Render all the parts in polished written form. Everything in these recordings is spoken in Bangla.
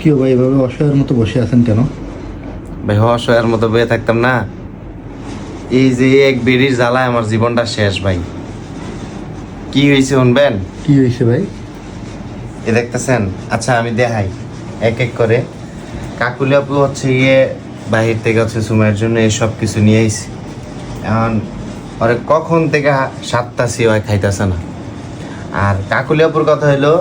কি ভাই, এভাবে অসহায়ের মতো বসে আছেন কেন? ভাই অসহায়ের মতো বয়ে থাকতাম না। এই যে এক বেড়ির জ্বালায় আমার জীবনটা শেষ ভাই। কি হয়েছে শুনবেন? কি হয়েছে ভাই? এ দেখতেছেন? আচ্ছা আমি দেখাই এক এক করে। কাকুলি আপু হচ্ছে গিয়ে বাহির থেকে হচ্ছে সুমাইয়ের জন্য এসব কিছু নিয়ে আইছে। এখন ওরে কখন থেকে সাতটাছি হয় খাইতেছে না। আর কাকুলি আপুর কথা হলো,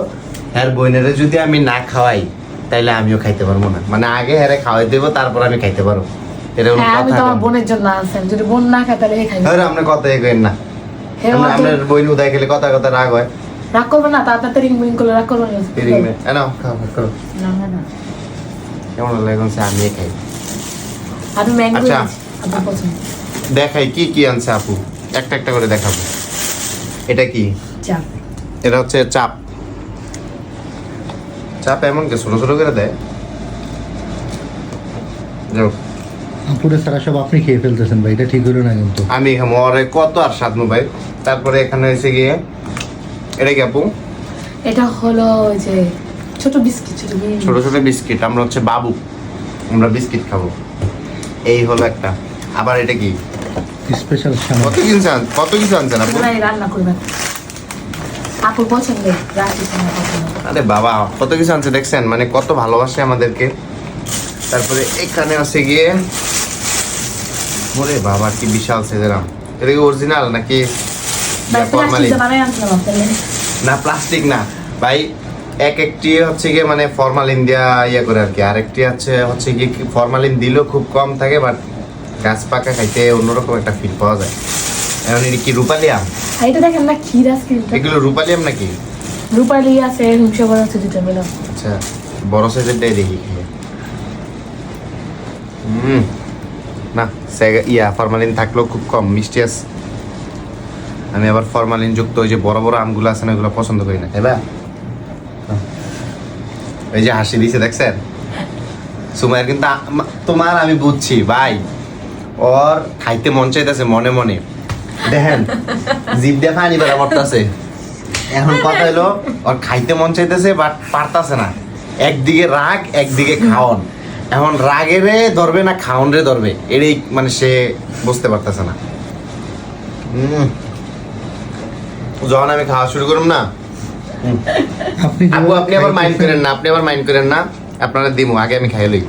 হ্যার বোনেরে যদি আমি না খাওয়াই তাইলে আমিও খাইতে পারবো না। মানে আগে হ্যারে খাওয়াই দেবো, তারপর আমি খাইতে পারবো। এটা কোনো হ্যাঁ, আমি কথা তো আমার না। বোনের জন্য আনছেন, যদি বোন না খায় তাহলে খাই হ্যাঁ, আমরা কথা এগোয়েন না। হ্যাঁ, আপনার বই উদয় খেলে কথা কথা রাগ হয়। রাগ করবে না, তাড়াতাড়ি রিং বিং করলে রাগ করবে না। ফিরিং মে এনো খাও করো। না না না, কেমন লাগে সে আমি খাই। আমি ম্যাঙ্গো আচ্ছা। আপনার পছন্দ। দেখাই কি কি আনছে আপু, একটা একটা করে দেখাবো। এটা কি? চাপ। এটা হচ্ছে চাপ। চাপ এমন কি ছোট ছোট করে দেয়। যাও, আপুরে সারা সব আপনি খেয়ে ফেলতেছেন ভাই, এটা ঠিক হলো না কিন্তু। আমি খামো আরে কত আর সাধমু ভাই। তারপরে এখানে এসে গিয়ে এটা কি আপু? এটা হলো ওই যে ছোট বিস্কিট, ছোট ছোট ছোট বিস্কিট। আমরা হচ্ছে বাবু, আমরা বিস্কিট খাবো। এই হলো একটা। আবার এটা কি? স্পেশাল সামান। কত কিছু আনছেন আপু? রান্না করবেন আপুর পছন্দের রাখি তোমার পছন্দ। আরে বাবা কত কিছু আনছে দেখছেন, মানে কত ভালোবাসে আমাদেরকে। তারপরে এখানে আছে গিয়ে, ওরে বাবা কি বিশাল সাইজের আম। এটা কি অরিজিনাল নাকি ফরমালিন? না প্লাস্টিক না ভাই, এক একটি হচ্ছে গিয়ে মানে ফরমালিন দিয়া ইয়ে করে আর কি। আরেকটি হচ্ছে গিয়ে ফরমালিন দিলেও খুব কম থাকে, বাট গাছ পাকা খাইতে অন্যরকম একটা ফিল পাওয়া যায়। এখন এটা কি রূপালি আম? এটা দেখেন না, ক্ষীর আইসক্রিমটা এগুলো রূপালি আম নাকি? রূপালি আছে, হুমসে বড় আছে, দুটো মিলাম। আচ্ছা বড় সাইজেরটাই দেখি। না ইয়া ফরমালিন থাকলেও খুব কম মিষ্টি আছে। আমি আবার ফরমালিন যুক্ত ওই যে বড় বড় আমগুলো আছে না, ওগুলো পছন্দ করি না। এবার ওই যে হাসি দিছে দেখছেন সুমাইয়ের, কিন্তু তোমার আমি বুঝছি ভাই, ওর খাইতে মন চাইতেছে মনে মনে। দেখেন জিভ দিয়ে পানি বেড়া পড়তেছে। এখন কথা হলো ওর খাইতে মন চাইতেছে বাট পারতাছে না। একদিকে রাগ, একদিকে খাওন। এখন রাগেরে ধরবে না খাওন রে ধরবে, এটাই মানে সে বুঝতে পারতেছে না। যখন আমি খাওয়া শুরু করুম না, আপনি আবার মাইন্ড করেন না, আপনারা দিমু আগে আমি খাই লই।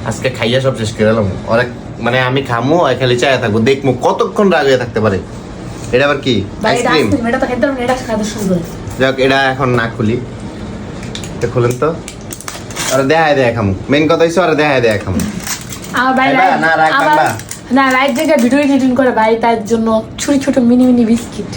আজকে খাইয়া সব শেষ করে এলাম। অনেক মানে আমি খামু আর খালি চায় থাকবো, দেখবো কতক্ষণ রাগ হয়ে থাকতে পারে। এটা আবার কি? আইসক্রিম। এটা তো খেতে হবে, এটা খাওয়া শুরু করে। যাক এটা এখন না খুলি, এটা খুলেন তো। আরে দেখায় খামু, মেন কথা হইছে আরে দেখায় খামু। আমার ভাই না রাগ বাংলা না রাইট জায়গায় ভিডিও এডিটিং করে ভাই, তার জন্য ছোট ছোট মিনি মিনি বিস্কিট।